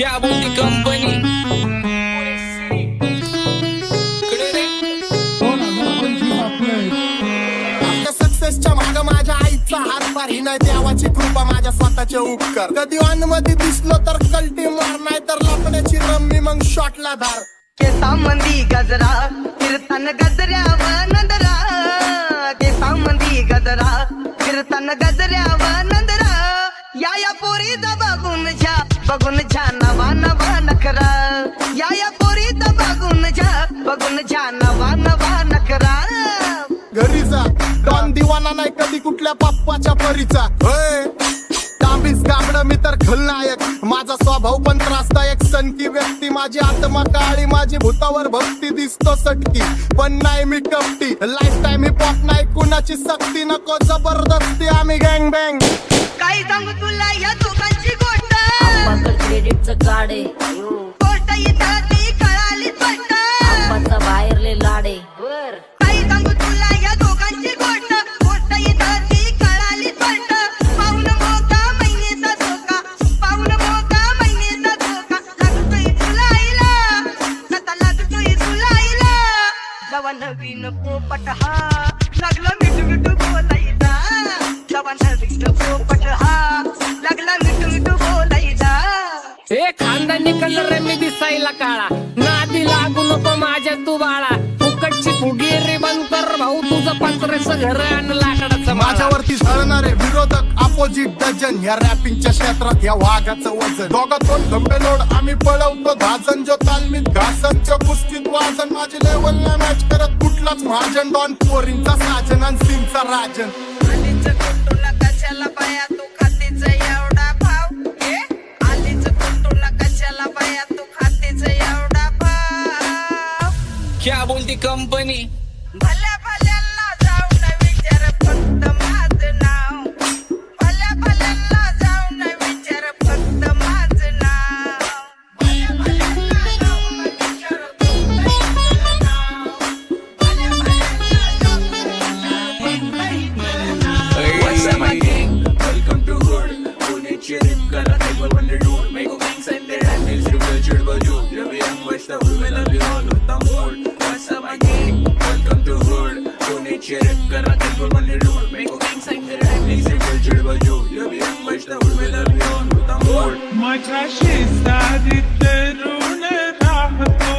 क्या बोलती कंपनी सक्सेसच्या माग माझ्या आईचा हातभार ही नाही देवाची कृपा माझ्या स्वतःचे उपकार कधी ऑन मध्ये दिसलो तर कल्टी मार नाही तर लपण्याची रम्मी मग शॉटला धार केसामंदी गजरा कीर्तन गजऱ्यावर नंदरा केसामंदी गजरा कीर्तन गजऱ्यावर नंदरा या पोरीचा बघून झा नवा नवा नखरा या पोरीचा बघून झा नवा नवा नखरा घरीचा डॉन दिवाना नाही कधी कुठल्या पप्पाच्या परीचा होय तांबीस गाबड मी तर खलनायक माझा स्वभाव पण त्रासदायक सनकी व्यक्ती माझी आत्मा काळी माझी भूतावर भक्ती दिसतो सटकी पण नाही मी कपटी लाईफ टाइम हिप हॉप नाही कुणाची सक्ती नको जबरदस्ती आम्ही गँग बँग काही सांगू तुला या दोघांची गोष्ट क्रेडिटचं कार्ड आहे गोष्ट इथं ती कळाली स्पष्ट आंबाचा बाहेरले लाडे काही सांगू तुला या दोघांची गोष्ट गोष्ट इथं ती कळाली स्पष्ट पाऊन मोका महिनेचा धोका पाऊन मोका महिनेचा धोका लागतोय तुला आईला आता लागतोय तुला आईला जवा नवीन पोपट हा लागला मिठू मिठू बोलायचा जवा नवीन पोपट हा लागला मिठू मिठू बोलायचा ए खानदानी कलर रे मी दिसायला काळा नादी लागू नको माझ्या तू बाळा फुकटची फुगी रे बंद कर भाऊ तुझं पत्रेचं घर आणि लाकडाचं माझ्यावरती झळणारे विरोधक अपोजिट डझन या रॅपिंगच्या क्षेत्रात या वाघाचं वजन दोघातून धंबेलोड आम्ही पळवतो धाजन जो तालमीत घासनच्या कुस्तीत वाजन माझी लेवल नाही मॅच करत कुठलाच महाजन डॉन पोरींचा साजन आणि सिंगचा राजन आलीच कुटुला कशाला बाया तू खातीच एवढा भाव आलीच कुटुला कशाला बाया तू खातीच एवढा भाव क्या बोलती कंपनी भल्या भल्यांना जाऊन विचार फक्त माझं नाव भल्या भल्यांना जाऊन विचार फक्त माझं नाव भल्या भल्यांना जाऊन विचार फक्त माझं नाव भल्या भल्यांना जाऊन What's up, my gang? Welcome to Hood. Pune cherry kara table when they do. Make a gang send their handles to the church baju. Love young west of we love you all with the mood. What's up, my gang? Welcome to Hood. Pune cherry kara table when they do. Make a gang send their handles to the church baju. Love young west of we love you all with the mood. माझ्या शेजारीत तरुण राहतो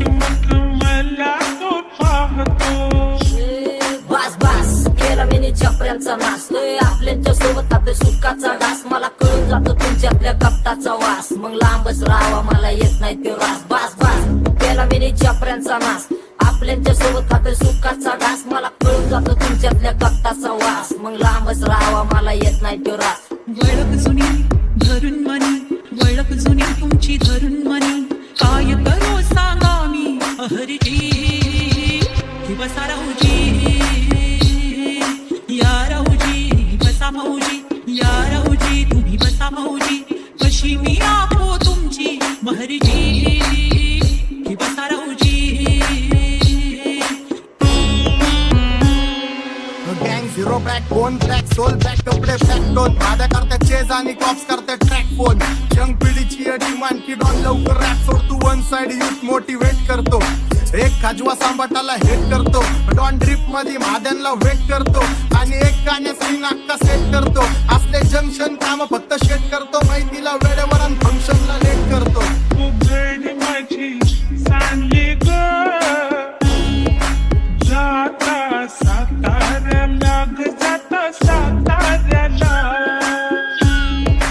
मग मला तो पाहतो बास बास केला मी चपऱ्यांचा नाश आपल्याच्या सोबत आपल्या सुखाचा घास मला कळून जातो तुमच्यातल्या कपटाचा वास मग लांबच राहावा मला येत नाही तो रास बास बास केला मी चपऱ्यांचा नाश आपल्याच्या सोबत आपल्या सुखाचा घास मला कळून जातो तुमच्यातल्या कपटाचा वास मग लांबच राहावा मला येत नाही तो रास वळख जुनी धरून मनी वळख जुनी तुमची धरून मनी काय करो सांगा मी अहरजी बसा राहूजी या राहूजी बसा भाऊजी या राहूजी तुम्ही बसा भाऊजी कशी मी आपो तुमची महरजी बसा राहूजी गँग zero black bone black soul black कपडे ब्लॅक टोन भाड्या करते चेज आणि कॉप्स करते ट्रॅक फोन यंग पिढीची अडीमान की डॉन लवकर रॅप सोड तू वन साइड युथ मोटिवेट करतो एक खाजवा सांबाटाला हेट करतो डॉन ड्रिप मध्ये महाद्यांना वेट करतो आणि एक गाण्यात सिंग अक्का सेट करतो असले जंक्शन काम फक्त शेट करतो माहितीला वेळेवर आणि फंक्शनला लेट करतो उघड माझी सांगली ग जाता सातारा लाग जाता सातारा